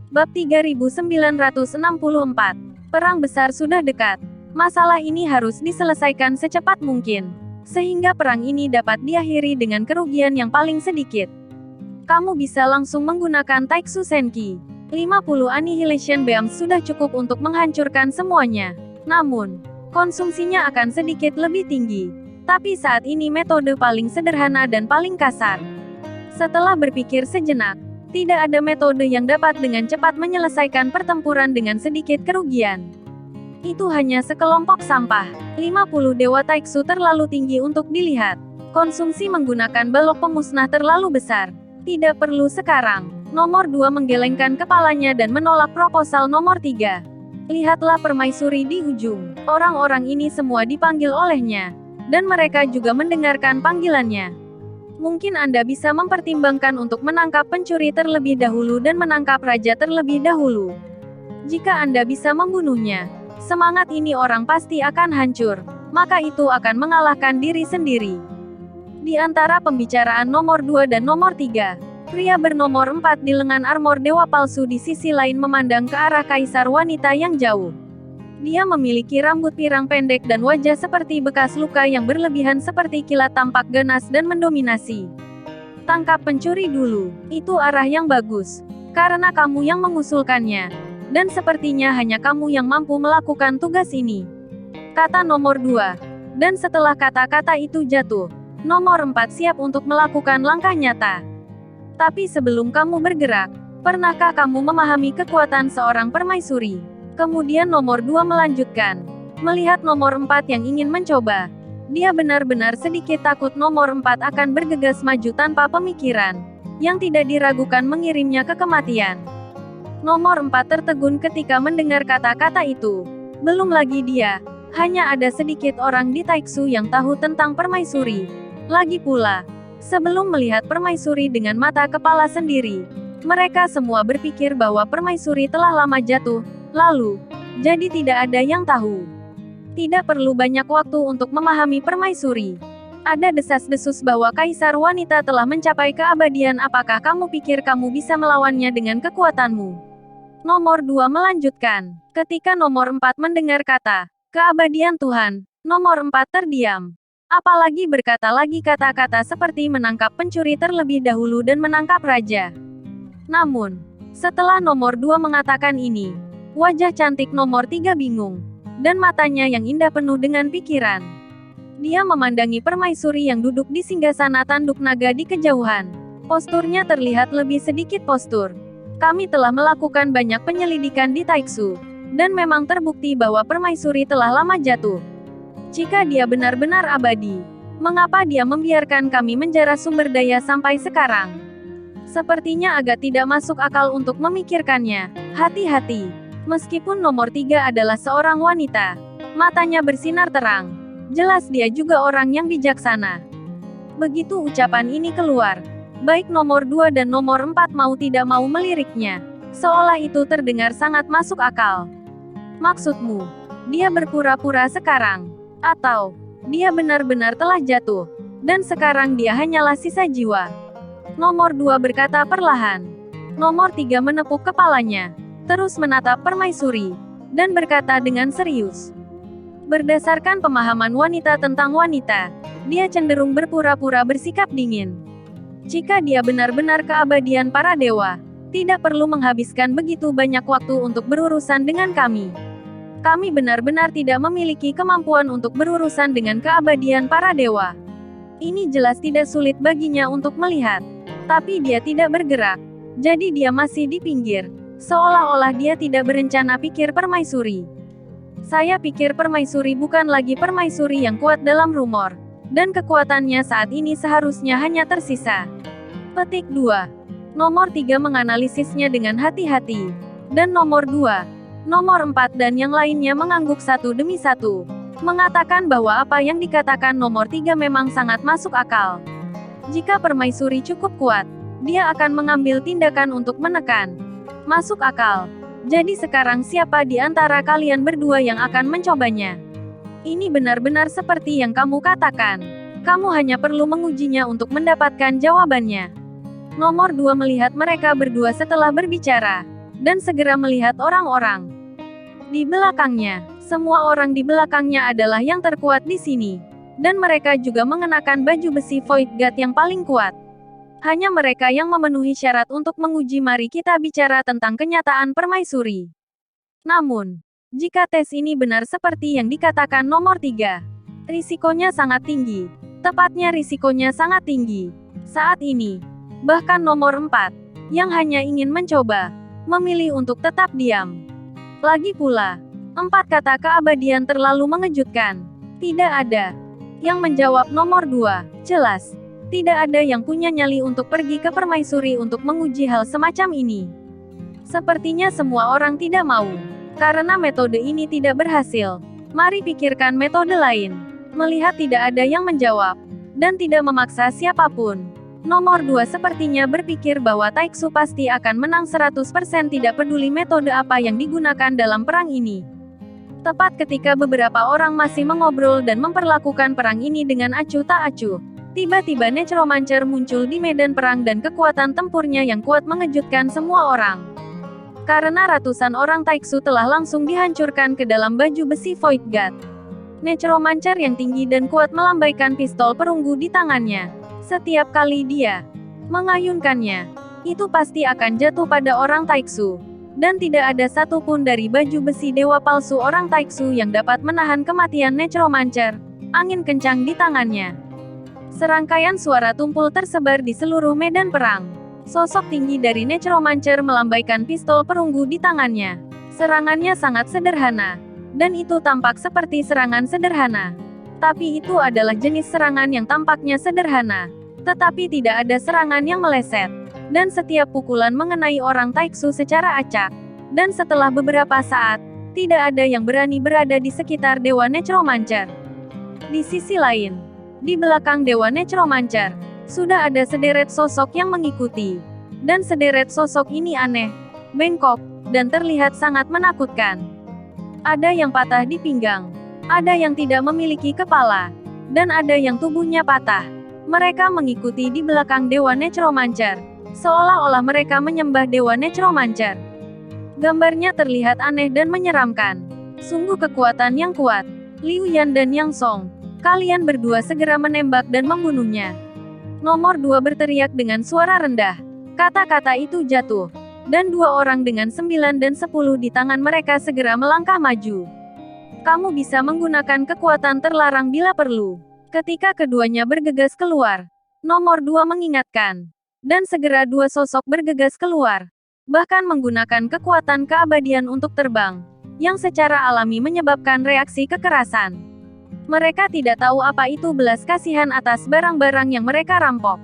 Bab 3964. Perang besar sudah dekat. Masalah ini harus diselesaikan secepat mungkin, sehingga perang ini dapat diakhiri dengan kerugian yang paling sedikit. Kamu bisa langsung menggunakan Taiksu Senki. 50 Annihilation Beam sudah cukup untuk menghancurkan semuanya. Namun, konsumsinya akan sedikit lebih tinggi. Tapi saat ini metode paling sederhana dan paling kasar. Setelah berpikir sejenak, tidak ada metode yang dapat dengan cepat menyelesaikan pertempuran dengan sedikit kerugian. Itu hanya sekelompok sampah. 50 Dewa Taiksu terlalu tinggi untuk dilihat. Konsumsi menggunakan balok pemusnah terlalu besar. Tidak perlu sekarang. Nomor 2 menggelengkan kepalanya dan menolak proposal nomor 3. Lihatlah permaisuri di ujung. Orang-orang ini semua dipanggil olehnya. Dan mereka juga mendengarkan panggilannya. Mungkin Anda bisa mempertimbangkan untuk menangkap pencuri terlebih dahulu dan menangkap raja terlebih dahulu. Jika Anda bisa membunuhnya, semangat ini orang pasti akan hancur, maka itu akan mengalahkan diri sendiri. Di antara pembicaraan nomor 2 dan nomor 3, pria bernomor 4 di lengan armor dewa palsu di sisi lain memandang ke arah kaisar wanita yang jauh. Dia memiliki rambut pirang pendek dan wajah seperti bekas luka yang berlebihan seperti kilat tampak ganas dan mendominasi. Tangkap pencuri dulu, itu arah yang bagus, karena kamu yang mengusulkannya. Dan sepertinya hanya kamu yang mampu melakukan tugas ini. Kata nomor 2. Dan setelah kata-kata itu jatuh, nomor 4 siap untuk melakukan langkah nyata. Tapi sebelum kamu bergerak, pernahkah kamu memahami kekuatan seorang permaisuri? Kemudian nomor 2 melanjutkan. Melihat nomor 4 yang ingin mencoba, dia benar-benar sedikit takut nomor 4 akan bergegas maju tanpa pemikiran, yang tidak diragukan mengirimnya ke kematian. Nomor 4 tertegun ketika mendengar kata-kata itu. Belum lagi dia, hanya ada sedikit orang di Taiksu yang tahu tentang permaisuri. Lagi pula, sebelum melihat permaisuri dengan mata kepala sendiri, mereka semua berpikir bahwa permaisuri telah lama jatuh. Lalu, jadi tidak ada yang tahu. Tidak perlu banyak waktu untuk memahami permaisuri. Ada desas-desus bahwa kaisar wanita telah mencapai keabadian. Apakah kamu pikir kamu bisa melawannya dengan kekuatanmu? Nomor 2 melanjutkan. Ketika nomor 4 mendengar kata, keabadian Tuhan, nomor 4 terdiam. Apalagi berkata lagi kata-kata seperti menangkap pencuri terlebih dahulu dan menangkap raja. Namun, setelah nomor 2 mengatakan ini, wajah cantik nomor 3 bingung, dan matanya yang indah penuh dengan pikiran. Dia memandangi permaisuri yang duduk di singgasana tanduk naga di kejauhan. Posturnya terlihat lebih sedikit postur. Kami telah melakukan banyak penyelidikan di Taiksu, dan memang terbukti bahwa permaisuri telah lama jatuh. Jika dia benar-benar abadi, mengapa dia membiarkan kami menjara sumber daya sampai sekarang? Sepertinya agak tidak masuk akal untuk memikirkannya. Hati-hati. Meskipun nomor 3 adalah seorang wanita, matanya bersinar terang. Jelas dia juga orang yang bijaksana. Begitu ucapan ini keluar, baik nomor 2 dan nomor 4 mau tidak mau meliriknya. Seolah itu terdengar sangat masuk akal. Maksudmu, dia berpura-pura sekarang? Atau, dia benar-benar telah jatuh, dan sekarang dia hanyalah sisa jiwa? Nomor 2 berkata perlahan. Nomor 3 menepuk kepalanya, terus menatap permaisuri, dan berkata dengan serius. Berdasarkan pemahaman wanita tentang wanita, dia cenderung berpura-pura bersikap dingin. Jika dia benar-benar keabadian para dewa, tidak perlu menghabiskan begitu banyak waktu untuk berurusan dengan kami. Kami benar-benar tidak memiliki kemampuan untuk berurusan dengan keabadian para dewa. Ini jelas tidak sulit baginya untuk melihat. Tapi dia tidak bergerak. Jadi dia masih di pinggir. Seolah-olah dia tidak berencana pikir permaisuri. Saya pikir permaisuri bukan lagi permaisuri yang kuat dalam rumor. Dan kekuatannya saat ini seharusnya hanya tersisa. Petik 2. Nomor 3 menganalisisnya dengan hati-hati. Dan nomor 2, nomor 4 dan yang lainnya mengangguk satu demi satu. Mengatakan bahwa apa yang dikatakan nomor 3 memang sangat masuk akal. Jika permaisuri cukup kuat, dia akan mengambil tindakan untuk menekan. Masuk akal. Jadi sekarang siapa di antara kalian berdua yang akan mencobanya? Ini benar-benar seperti yang kamu katakan. Kamu hanya perlu mengujinya untuk mendapatkan jawabannya. Nomor 2 melihat mereka berdua setelah berbicara. dan segera melihat orang-orang di belakangnya. Semua orang di belakangnya adalah yang terkuat di sini. Dan mereka juga mengenakan baju besi Void God yang paling kuat. Hanya mereka yang memenuhi syarat untuk menguji. Mari kita bicara tentang kenyataan permaisuri. Namun, jika tes ini benar seperti yang dikatakan nomor 3, risikonya sangat tinggi. Tepatnya risikonya sangat tinggi. Saat ini, bahkan nomor 4, yang hanya ingin mencoba, memilih untuk tetap diam. Lagi pula, 4 kata keabadian terlalu mengejutkan. Tidak ada yang menjawab nomor 2. Jelas, tidak ada yang punya nyali untuk pergi ke permaisuri untuk menguji hal semacam ini. Sepertinya semua orang tidak mau. Karena metode ini tidak berhasil. Mari pikirkan metode lain. Melihat tidak ada yang menjawab, dan tidak memaksa siapapun. Nomor 2 sepertinya berpikir bahwa Taiksu pasti akan menang 100% tidak peduli metode apa yang digunakan dalam perang ini. Tepat ketika beberapa orang masih mengobrol dan memperlakukan perang ini dengan acuh tak acuh, tiba-tiba Necromancer muncul di medan perang dan kekuatan tempurnya yang kuat mengejutkan semua orang. Karena ratusan orang Taiksu telah langsung dihancurkan ke dalam baju besi Void God. Necromancer yang tinggi dan kuat melambaikan pistol perunggu di tangannya. Setiap kali dia mengayunkannya, itu pasti akan jatuh pada orang Taiksu. Dan tidak ada satupun dari baju besi dewa palsu orang Taiksu yang dapat menahan kematian Necromancer. Angin kencang di tangannya. Serangkaian suara tumpul tersebar di seluruh medan perang. Sosok tinggi dari Necromancer melambaikan pistol perunggu di tangannya. Serangannya sangat sederhana. Dan itu tampak seperti serangan sederhana. Tapi itu adalah jenis serangan yang tampaknya sederhana. Tetapi tidak ada serangan yang meleset. Dan setiap pukulan mengenai orang Taiksu secara acak. Dan setelah beberapa saat, tidak ada yang berani berada di sekitar Dewa Necromancer. Di sisi lain, di belakang Dewa Necromancer, sudah ada sederet sosok yang mengikuti. Dan sederet sosok ini aneh, bengkok, dan terlihat sangat menakutkan. Ada yang patah di pinggang, ada yang tidak memiliki kepala, dan ada yang tubuhnya patah. Mereka mengikuti di belakang Dewa Necromancer, seolah-olah mereka menyembah Dewa Necromancer. Gambarnya terlihat aneh dan menyeramkan. Sungguh kekuatan yang kuat. Liu Yan dan Yang Song, kalian berdua segera menembak dan membunuhnya. Nomor 2 berteriak dengan suara rendah. Kata-kata itu jatuh. Dan 2 orang dengan 9 dan 10 di tangan mereka segera melangkah maju. Kamu bisa menggunakan kekuatan terlarang bila perlu. Ketika keduanya bergegas keluar, nomor 2 mengingatkan. Dan segera 2 sosok bergegas keluar. Bahkan menggunakan kekuatan keabadian untuk terbang. Yang secara alami menyebabkan reaksi kekerasan. Mereka tidak tahu apa itu belas kasihan atas barang-barang yang mereka rampok.